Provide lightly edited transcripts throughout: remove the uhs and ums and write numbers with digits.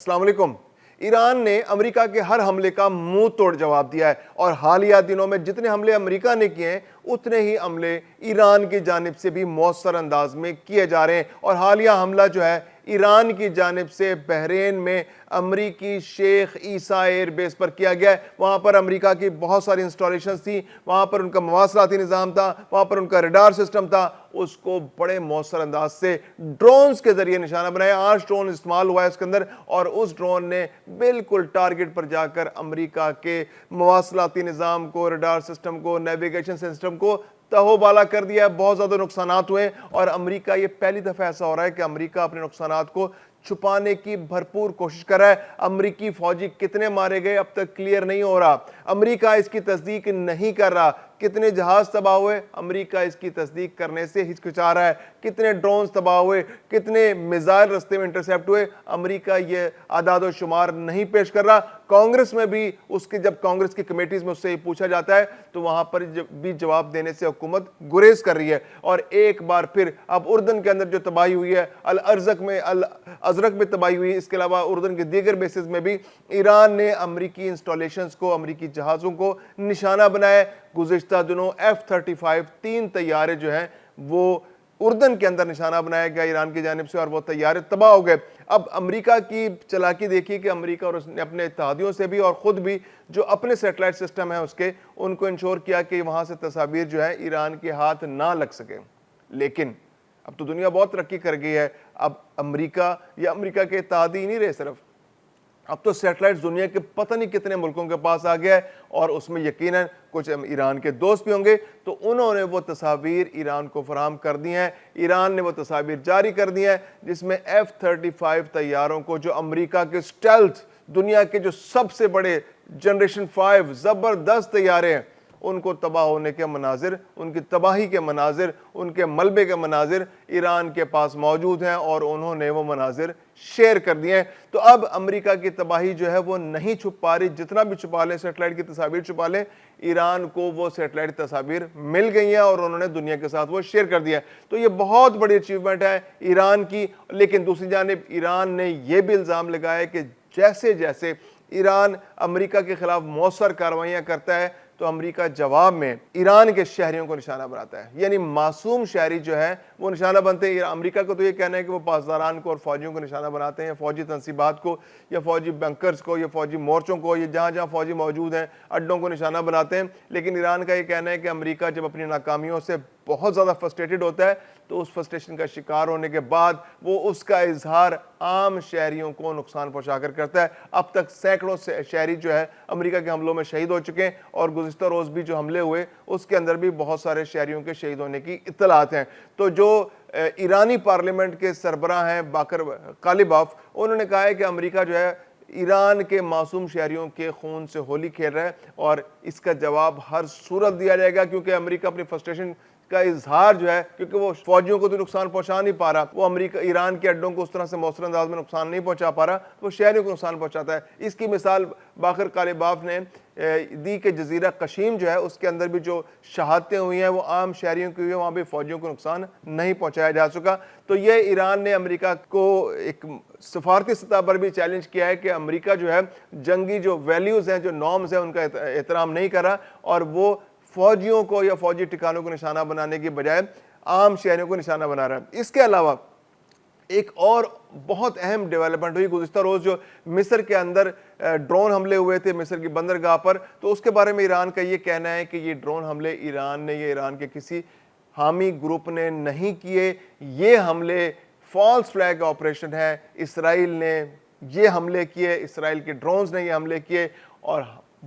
السلام علیکم۔ ایران نے امریکہ کے ہر حملے کا منہ توڑ جواب دیا ہے اور حالیہ دنوں میں جتنے حملے امریکہ نے کیے ہیں اتنے ہی حملے ایران کی جانب سے بھی مؤثر انداز میں کیے جا رہے ہیں۔ اور حالیہ حملہ جو ہے ایران کی جانب سے بحرین میں امریکی شیخ عیسیٰ ایئر بیس پر کیا گیا ہے۔ وہاں پر امریکہ کی بہت ساری انسٹالیشنز تھی، وہاں پر ان کا مواصلاتی نظام تھا، وہاں پر ان کا ریڈار سسٹم تھا، اس کو بڑے مؤثر انداز سے ڈرونز کے ذریعے نشانہ بنایا۔ 8 ڈرون استعمال ہوا ہے اس کے اندر، اور اس ڈرون نے بالکل ٹارگٹ پر جا کر امریکہ کے مواصلاتی نظام کو، ریڈار سسٹم کو، نیویگیشن سسٹم کو تہو بالا کر دیا ہے۔ بہت زیادہ نقصانات ہوئے، اور امریکہ یہ پہلی دفعہ ایسا ہو رہا ہے کہ امریکہ اپنے نقصانات کو چھپانے کی بھرپور کوشش کر رہا ہے۔ امریکی فوجی کتنے مارے گئے اب تک کلیئر نہیں ہو رہا، امریکہ اس کی تصدیق نہیں کر رہا۔ کتنے جہاز تباہ ہوئے، امریکہ اس کی تصدیق کرنے سے ہچکچا رہا ہے۔ کتنے ڈرونز تباہ ہوئے، کتنے میزائل رستے میں انٹرسیپٹ ہوئے، امریکہ یہ اعداد و شمار نہیں پیش کر رہا۔ کانگریس میں بھی جب کانگریس کی کمیٹیز میں اس سے پوچھا جاتا ہے تو وہاں پر بھی جواب دینے سے حکومت گریز کر رہی ہے۔ اور ایک بار پھر اب اردن کے اندر جو تباہی ہوئی ہے، الازرق میں تباہی ہوئی، اس کے علاوہ اردن کے دیگر بیسز میں بھی ایران نے امریکی انسٹالیشنز کو، امریکی جہازوں کو نشانہ بنایا ہے۔ گزشتہ دنوں F-35 3 طیارے جو ہیں وہ اردن کے اندر نشانہ بنایا گیا ایران کی جانب سے، اور وہ طیارے تباہ ہو گئے۔ اب امریکہ کی چالاکی دیکھیے کہ امریکہ اور اس نے اپنے اتحادیوں سے بھی اور خود بھی جو اپنے سیٹلائٹ سسٹم ہیں ان کو انشور کیا کہ وہاں سے تصاویر جو ہے ایران کے ہاتھ نہ لگ سکے۔ لیکن اب تو دنیا بہت ترقی کر گئی ہے، اب امریکہ یا امریکہ کے اتحادی نہیں رہے صرف، اب تو سیٹلائٹ دنیا کے پتہ نہیں کتنے ملکوں کے پاس آ گیا ہے، اور اس میں یقیناً کچھ ایران کے دوست بھی ہوں گے، تو انہوں نے وہ تصاویر ایران کو فراہم کر دی ہیں۔ ایران نے وہ تصاویر جاری کر دی ہیں جس میں F-35 طیاروں کو، جو امریکہ کے سٹیلتھ، دنیا کے جو سب سے بڑے جنریشن 5 زبردست طیارے ہیں، ان کو تباہ ہونے کے مناظر، ان کی تباہی کے مناظر، ان کے ملبے کے مناظر ایران کے پاس موجود ہیں، اور انہوں نے وہ مناظر شیئر کر دیے ہیں۔ تو اب امریکہ کی تباہی جو ہے وہ نہیں چھپ پا رہی، جتنا بھی چھپا لیں سیٹلائٹ کی تصاویر چھپا لیں، ایران کو وہ سیٹلائٹ تصاویر مل گئی ہیں اور انہوں نے دنیا کے ساتھ وہ شیئر کر دیا ہے۔ تو یہ بہت بڑی اچیومنٹ ہے ایران کی۔ لیکن دوسری جانب ایران نے یہ بھی الزام لگایا کہ جیسے جیسے ایران امریکہ کے خلاف مؤثر کارروائیاں کرتا ہے تو امریکہ جواب میں ایران کے شہریوں کو نشانہ بناتا ہے، یعنی معصوم شہری جو ہے وہ نشانہ بنتے ہیں۔ امریکہ کو تو یہ کہنا ہے کہ وہ پاسداران کو اور فوجیوں کو نشانہ بناتے ہیں، یا فوجی تنصیبات کو، یا فوجی بنکرز کو، یا فوجی مورچوں کو، یا جہاں جہاں فوجی موجود ہیں اڈوں کو نشانہ بناتے ہیں۔ لیکن ایران کا یہ کہنا ہے کہ امریکہ جب اپنی ناکامیوں سے بہت زیادہ فرسٹریٹڈ ہوتا ہے تو اس فرسٹریشن کا شکار ہونے کے بعد وہ اس کا اظہار عام شہریوں کو نقصان پہنچا کر کرتا ہے۔ اب تک سینکڑوں شہری جو ہے امریکہ کے حملوں میں شہید ہو چکے ہیں، اور گزشتہ روز بھی جو حملے ہوئے اس کے اندر بھی بہت سارے شہریوں کے شہید ہونے کی اطلاعات ہیں۔ تو جو ایرانی پارلیمنٹ کے سربراہ ہیں باقر کالیباف، انہوں نے کہا ہے کہ امریکہ جو ہے ایران کے معصوم شہریوں کے خون سے ہولی کھیل رہا ہے، اور اس کا جواب ہر صورت دیا جائے گا، کیونکہ امریکہ اپنی فرسٹریشن کا اظہار جو ہے، کیونکہ وہ فوجیوں کو تو نقصان پہنچا نہیں پا رہا، وہ امریکہ ایران کے اڈوں کو اس طرح سے مؤثر انداز میں نقصان نہیں پہنچا پا رہا، وہ شہریوں کو نقصان پہنچاتا ہے۔ اس کی مثال باقر کالیباف نے دی کہ جزیرہ قشیم جو ہے اس کے اندر بھی جو شہادتیں ہوئی ہیں وہ عام شہریوں کی ہوئی ہیں، وہاں بھی فوجیوں کو نقصان نہیں پہنچایا جا سکا۔ تو یہ ایران نے امریکہ کو ایک سفارتی سطح پر بھی چیلنج کیا ہے کہ امریکہ جو ہے جنگی جو ویلیوز ہیں، جو نارمز ہیں، ان کا احترام نہیں کر رہا، اور وہ فوجیوں کو یا فوجی ٹھکانوں کو نشانہ بنانے کی بجائے عام شہریوں کو نشانہ بنا رہا ہے۔ اس کے علاوہ ایک اور بہت اہم ڈیولپمنٹ ہوئی گزشتہ روز، جو مصر کے اندر ڈرون حملے ہوئے تھے مصر کی بندرگاہ پر، تو اس کے بارے میں ایران کا یہ کہنا ہے کہ یہ ڈرون حملے ایران نے یا ایران کے کسی حامی گروپ نے نہیں کیے، یہ حملے فالس فلیگ آپریشن ہے، اسرائیل نے یہ حملے کیے، اسرائیل کے ڈرونز نے یہ حملے کیے، اور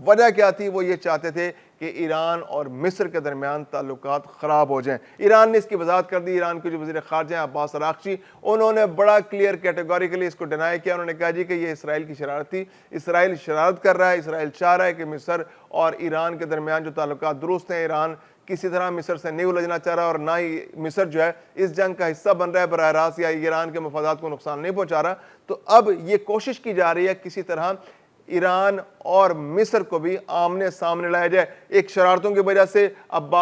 وجہ کیا تھی؟ وہ یہ چاہتے تھے کہ ایران اور مصر کے درمیان تعلقات خراب ہو جائیں۔ ایران نے اس کی وضاحت کر دی۔ ایران کے جو وزیر خارجہ ہیں عباس اراغچی، انہوں نے بڑا کلیئر کیٹیگوریکلی اس کو ڈینائی کیا۔ انہوں نے کہا جی کہ یہ اسرائیل کی شرارت تھی، اسرائیل شرارت کر رہا ہے، اسرائیل چاہ رہا ہے کہ مصر اور ایران کے درمیان جو تعلقات درست ہیں، ایران کسی طرح مصر سے نہیں الجھنا چاہ رہا، اور نہ ہی مصر جو ہے اس جنگ کا حصہ بن رہا ہے براہ راست، یا ایران کے مفادات کو نقصان نہیں پہنچا رہا۔ تو اب یہ کوشش کی جا رہی ہے کسی طرح ایران اور مصر کو بھی آمنے سامنے لایا جائے۔ ایک شرارتوں کی وجہ سے اب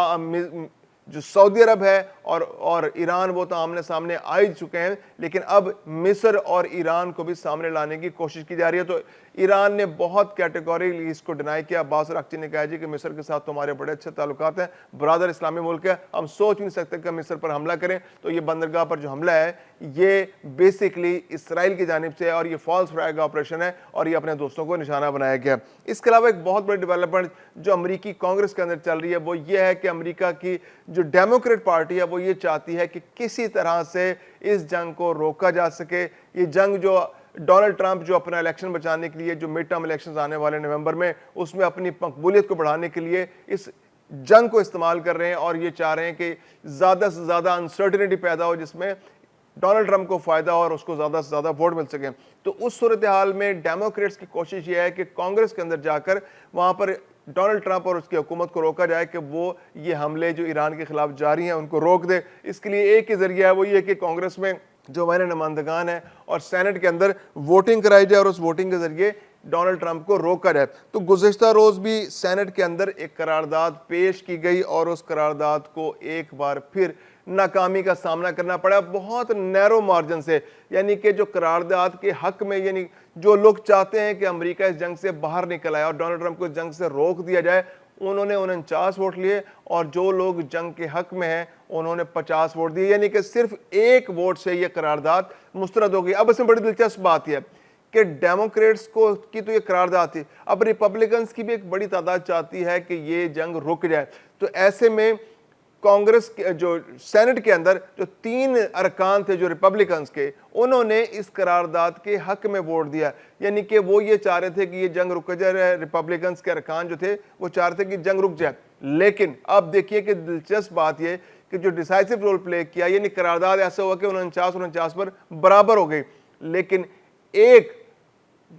جو سعودی عرب ہے اور ایران وہ تو آمنے سامنے آ ہی چکے ہیں، لیکن اب مصر اور ایران کو بھی سامنے لانے کی کوشش کی جا رہی ہے۔ تو ایران نے بہت کیٹیگوریکلی اس کو ڈینائی کیا۔ عباس اراغچی نے کہا جی کہ مصر کے ساتھ تو ہمارے بڑے اچھے تعلقات ہیں، برادر اسلامی ملک ہے، ہم سوچ نہیں سکتے کہ مصر پر حملہ کریں۔ تو یہ بندرگاہ پر جو حملہ ہے یہ بیسیکلی اسرائیل کی جانب سے اور یہ فالس فلیگ آپریشن ہے اور یہ اپنے دوستوں کو نشانہ بنایا گیا۔ اس کے علاوہ ایک بہت بڑی ڈیولپمنٹ جو امریکی کانگریس کے اندر چل رہی ہے وہ یہ ہے کہ امریکہ کی جو ڈیموکریٹ پارٹی ہے وہ یہ چاہتی ہے کہ کسی طرح سے اس جنگ کو روکا جا سکے۔ یہ جنگ جو ڈونلڈ ٹرمپ جو اپنا الیکشن بچانے کے لیے جو مڈ ٹرم الیکشنز آنے والے نومبر میں اس میں اپنی مقبولیت کو بڑھانے کے لیے اس جنگ کو استعمال کر رہے ہیں اور یہ چاہ رہے ہیں کہ زیادہ سے زیادہ انسرٹنٹی پیدا ہو جس میں ڈونلڈ ٹرمپ کو فائدہ اور اس کو زیادہ سے زیادہ ووٹ مل سکیں۔ تو اس صورتحال میں ڈیموکریٹس کی کوشش یہ ہے کہ کانگریس کے اندر جا کر وہاں پر ڈونلڈ ٹرمپ اور اس کی حکومت کو روکا جائے کہ وہ یہ حملے جو ایران کے خلاف جاری ہیں ان کو روک دے۔ اس کے لیے ایک ہی ذریعہ ہے، وہ یہ کہ کانگریس میں جو ہمارے نمائندگان ہیں اور سینٹ کے اندر ووٹنگ کرائی جائے اور اس ووٹنگ کے ذریعے ڈونلڈ ٹرمپ کو روکا جائے۔ تو گزشتہ روز بھی سینٹ کے اندر ایک قرارداد پیش کی گئی اور اس قرارداد کو ایک بار پھر ناکامی کا سامنا کرنا پڑا، بہت نیرو مارجن سے۔ یعنی کہ جو قرارداد کے حق میں یعنی جو لوگ چاہتے ہیں کہ امریکہ اس جنگ سے باہر نکل آئے اور ڈونلڈ ٹرمپ کو اس جنگ سے روک دیا جائے، انہوں نے 49 ووٹ لیے اور جو لوگ جنگ کے حق میں ہیں انہوں نے 50 ووٹ دیے، یعنی کہ صرف ایک ووٹ سے یہ قرارداد مسترد ہو گئی۔ اب اس میں بڑی دلچسپ بات یہ ہے کہ ڈیموکریٹس کی تو یہ قرارداد تھی، اب ریپبلکنز کی بھی ایک بڑی تعداد چاہتی ہے کہ یہ جنگ رک جائے۔ تو ایسے میں کانگریس جو سینٹ کے اندر جو 3 ارکان تھے جو ریپبلکنز کے، انہوں نے اس قرارداد کے حق میں ووٹ دیا، یعنی کہ وہ یہ چاہ رہے تھے کہ یہ جنگ رک جائے۔ ریپبلکنز کے ارکان جو تھے وہ چاہ رہے تھے کہ جنگ رک جائے، لیکن اب دیکھیے کہ دلچسپ بات یہ کہ جو ڈیسائسو رول پلے کیا، یعنی قرارداد ایسا ہوا کہ 49 پر برابر ہو گئی، لیکن ایک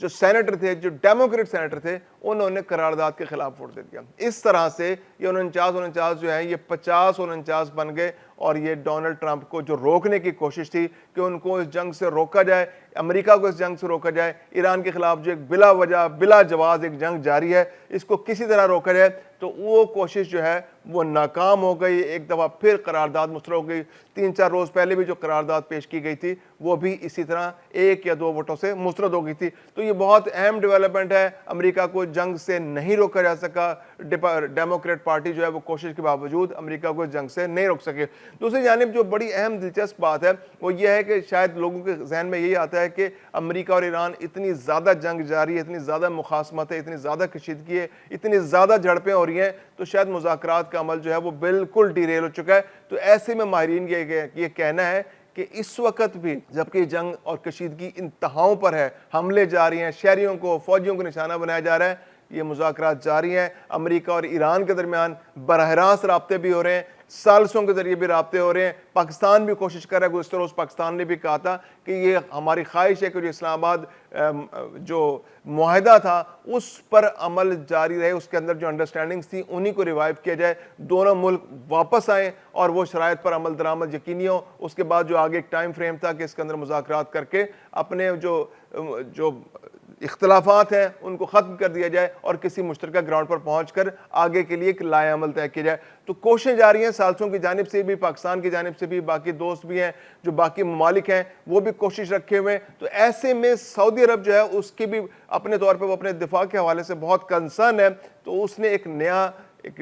جو سینیٹر تھے، جو ڈیموکریٹ سینیٹر تھے، انہوں نے قرارداد کے خلاف ووٹ دے دیا۔ اس طرح سے یہ 49 جو ہیں یہ 50-49 بن گئے اور یہ ڈونلڈ ٹرمپ کو جو روکنے کی کوشش تھی کہ ان کو اس جنگ سے روکا جائے، امریکہ کو اس جنگ سے روکا جائے، ایران کے خلاف جو ایک بلا وجہ بلا جواز ایک جنگ جاری ہے اس کو کسی طرح روکا جائے، تو وہ کوشش جو ہے وہ ناکام ہو گئی۔ ایک دفعہ پھر قرارداد مسترد ہو گئی۔ 3-4 روز پہلے بھی جو قرارداد پیش کی گئی تھی وہ بھی اسی طرح 1 یا 2 ووٹوں سے مسترد ہو گئی تھی۔ تو یہ بہت اہم ڈیولپمنٹ ہے، امریکہ کو جنگ سے نہیں روکا جا سکا، ڈیموکریٹ پارٹی جو ہے وہ کوشش کے باوجود امریکہ کو جنگ سے نہیں روک سکے۔ دوسری جانب جو بڑی اہم دلچسپ بات ہے وہ یہ ہے کہ شاید لوگوں کے ذہن میں یہی آتا ہے کہ امریکہ اور ایران اتنی زیادہ جنگ جاری ہے، اتنی زیادہ مخاصمت ہے، اتنی زیادہ کشیدگی ہے، اتنی زیادہ جھڑپیں ہو رہی ہیں، تو شاید مذاکرات کا عمل جو ہے وہ بالکل ڈیریل ہو چکا ہے۔ تو ایسے میں ماہرین یہ کہنا ہے کہ اس وقت بھی جبکہ جنگ اور کشیدگی انتہاؤں پر ہے، حملے جاری ہیں، شہریوں کو فوجیوں کو نشانہ بنایا جا رہا ہے، یہ مذاکرات جاری ہیں۔ امریکہ اور ایران کے درمیان براہ راست رابطے بھی ہو رہے ہیں، ثالثوں کے ذریعے بھی رابطے ہو رہے ہیں۔ پاکستان بھی کوشش کر رہا ہے، گزشتہ روز پاکستان نے بھی کہا تھا کہ یہ ہماری خواہش ہے کہ جو اسلام آباد جو معاہدہ تھا اس پر عمل جاری رہے، اس کے اندر جو انڈرسٹینڈنگز تھیں انہی کو ریوائیو کیا جائے، دونوں ملک واپس آئیں اور وہ شرائط پر عمل درآمد یقینی ہو۔ اس کے بعد جو آگے ایک ٹائم فریم تھا کہ اس کے اندر مذاکرات کر کے اپنے جو اختلافات ہیں ان کو ختم کر دیا جائے اور کسی مشترکہ گراؤنڈ پر پہنچ کر آگے کے لیے ایک لائحہ عمل طے کیا جائے۔ تو کوششیں جاری ہیں ثالثوں کی جانب سے بھی، پاکستان کی جانب سے بھی، باقی دوست بھی ہیں جو باقی ممالک ہیں وہ بھی کوشش رکھے ہوئے ہیں۔ تو ایسے میں سعودی عرب جو ہے اس کی بھی اپنے طور پہ وہ اپنے دفاع کے حوالے سے بہت کنسرن ہے، تو اس نے ایک نیا ایک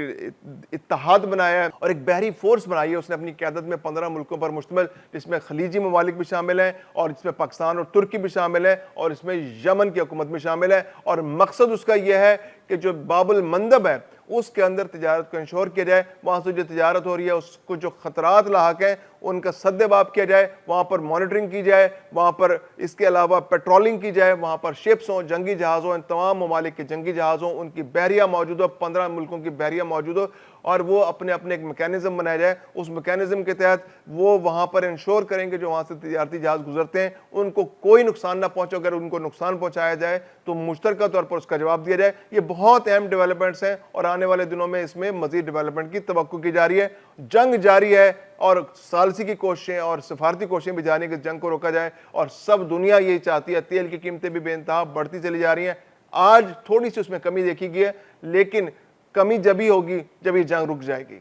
اتحاد بنایا ہے اور ایک بحری فورس بنائی ہے اس نے اپنی قیادت میں 15 ملکوں پر مشتمل، جس میں خلیجی ممالک بھی شامل ہیں اور جس میں پاکستان اور ترکی بھی شامل ہے اور اس میں یمن کی حکومت بھی شامل ہے، اور مقصد اس کا یہ ہے کہ جو باب المندب ہے اس کے اندر تجارت کو انشور کیا جائے، وہاں سے جو تجارت ہو رہی ہے اس کو جو خطرات لاحق ہیں ان کا سد باب کیا جائے، وہاں پر مانیٹرنگ کی جائے، وہاں پر اس کے علاوہ پیٹرولنگ کی جائے، وہاں پر شپس ہوں، جنگی جہاز ہوں، ان تمام ممالک کے جنگی جہاز ہوں، ان کی بحریہ موجود ہو، 15 ملکوں کی بحریہ موجود ہو، اور وہ اپنے ایک میکینزم بنایا جائے۔ اس میکینزم کے تحت وہ وہاں پر انشور کریں کہ جو وہاں سے تجارتی جہاز گزرتے ہیں ان کو کوئی نقصان نہ پہنچے، اگر ان کو نقصان پہنچایا جائے تو مشترکہ طور پر اس کا جواب دیا جائے۔ یہ بہت اہم ڈیولپمنٹس ہیں اور آنے والے دنوں میں اس میں مزید ڈیولپمنٹ کی توقع کی جا رہی ہے۔ جنگ جاری ہے اور ثالثی کی کوششیں اور سفارتی کوششیں بھی جاری ہیں کہ جنگ کو روکا جائے، اور سب دنیا یہی چاہتی ہے۔ تیل کی قیمتیں بھی بے انتہا بڑھتی چلی جا رہی ہیں، آج تھوڑی سی اس میں کمی دیکھی گئی ہے، لیکن کمی جبھی ہوگی جب یہ جنگ رک جائے گی۔